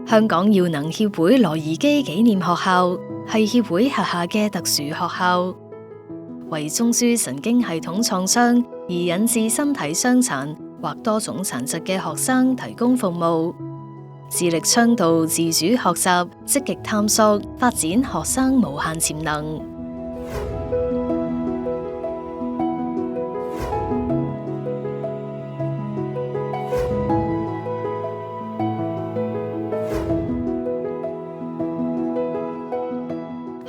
香港耀能協會羅怡基紀念學校係協會轄下嘅特殊學校，為中樞神經系統創傷而引致身體傷殘或多種殘疾嘅學生提供服務，致力倡導自主學習，積極探索，發展學生無限潛能。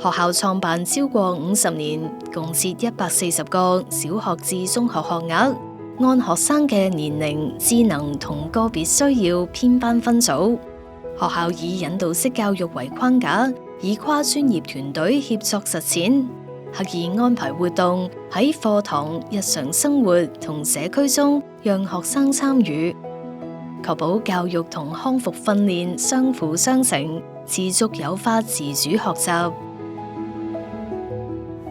學校創辦超過50年，共設140個小學至中學學額，按學生嘅年齡、智能同個別需要編班分組。學校以引導式教育為框架，以跨專業團隊協作實踐，刻意安排活動喺課堂、日常生活同社區中，讓學生參與，確保教育同康復訓練相輔相成，持續誘發自主學習。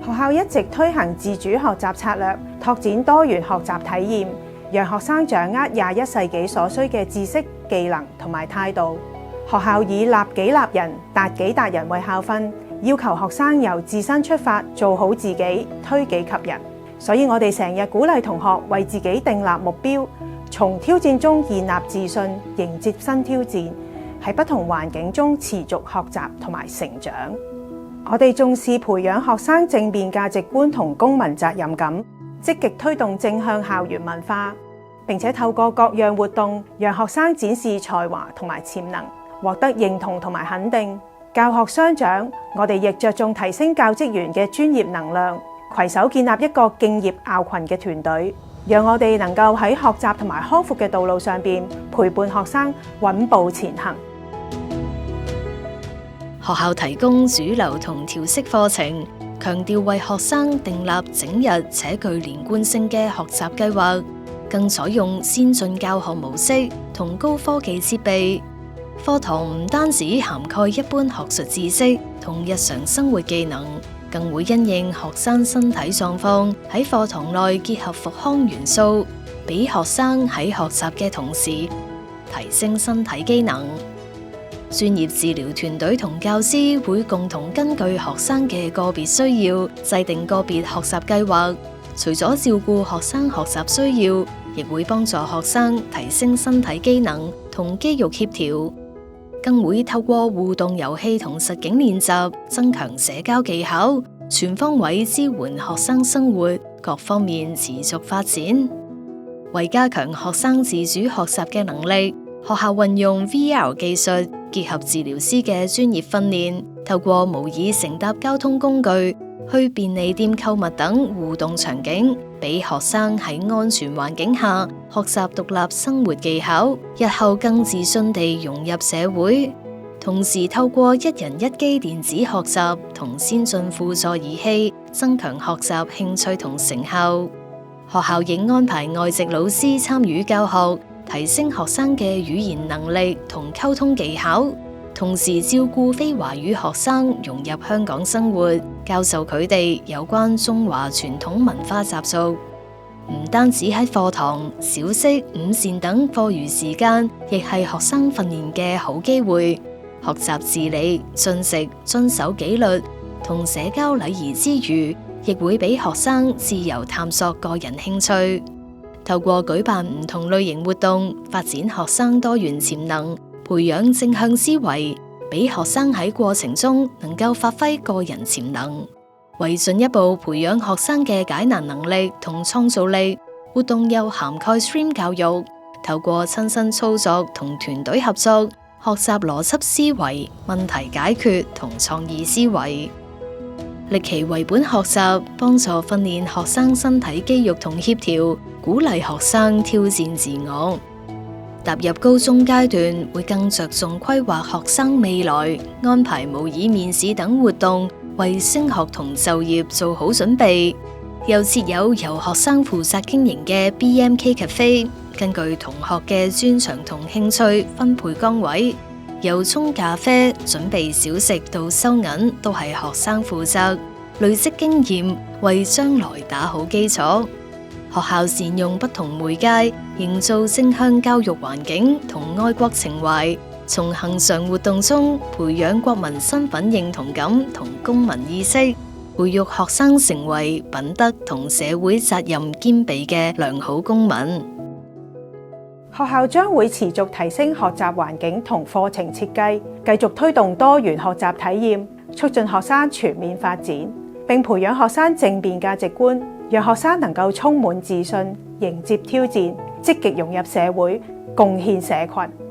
學校一直推行自主學習策略，拓展多元學習體驗，讓學生掌握21世紀所需嘅知識、技能同埋態度。學校以立己立人、達己達人為校訓，要求學生由自身出發，做好自己，推己及人。所以我哋成日鼓勵同學為自己訂立目標，從挑戰中建立自信，迎接新挑戰，喺不同環境中持續學習同埋成長。我哋重視培養學生正面價值觀同公民責任感，積極推動正向校園文化，並且透過各樣活動，讓學生展示才華同埋潛能，獲得認同同埋肯定。教學相長，我哋亦着重提升教職員嘅專業能量，攜手建立一個敬業樂群嘅團隊，讓我哋能夠喺學習同埋康復嘅道路上邊陪伴學生穩步前行。學校提供主流同調適課程，強調為學生訂立整日且具連貫性嘅學習計劃，更採用先進教學模式同高科技設備。課堂唔單止涵蓋一般學術知識同日常生活技能，更會因應學生身體狀況喺課堂內結合復康元素，俾學生喺學習嘅同時提升身體機能。專業治療團隊同教師會共同根據學生嘅個別需要，制定個別學習計劃。除咗照顧學生學習需要，亦會幫助學生提升身體機能同肌肉協調，更會透過互動遊戲同實景練習，增強社交技巧，全方位支援學生生活各方面持續發展。為加強學生自主學習嘅能力，學校運用 VR 技術，結合治療師嘅專業訓練，透過模擬乘搭交通工具、去便利店購物等互動場景，俾學生喺安全環境下學習獨立生活技巧，日後更自信地融入社會。同時透過一人一機電子學習同先進輔助儀器，增強學習興趣同成效。學校亦安排外籍老師參與教學，提升學生嘅語言能力同溝通技巧，同時照顧非華語學生融入香港生活，教授佢哋有關中華傳統文化習俗。唔單止喺課堂、小息、午膳等課餘時間，亦係學生訓練嘅好機會。學習自理、進食、遵守紀律同社交禮儀之餘，亦會俾學生自由探索個人興趣。透過舉辦唔同類型活動，發展學生多元潛能，培養正向思維，俾學生喺過程中能夠發揮個人潛能。為進一步培養學生嘅解難能力同創造力，活動又涵蓋 STEAM 教育，透過親身操作同團隊合作，學習邏輯思維、問題解決同創意思維。歷其為本學習，幫助訓練學生身體肌肉同協調，鼓勵學生挑戰自我。踏入高中階段，會更着重規劃學生未來，安排模擬面試等活動，為升學同就業做好準備。又設有由學生負責經營嘅 BMK Cafe， 根據同學嘅專長同興趣分配崗位。由沖咖啡、準備小食到收銀，都係學生負責，累積經驗，為將來打好基礎。學校善用不同媒介，營造正向教育環境同愛國情懷，從恆常活動中培養國民身份認同感同公民意識，培育學生成為品德同社會責任兼備嘅良好公民。學校將會持續提升學習環境同課程設計，繼續推動多元學習體驗，促進學生全面發展，並培養學生正面價值觀，讓學生能夠充滿自信，迎接挑戰，積極融入社會，貢獻社群。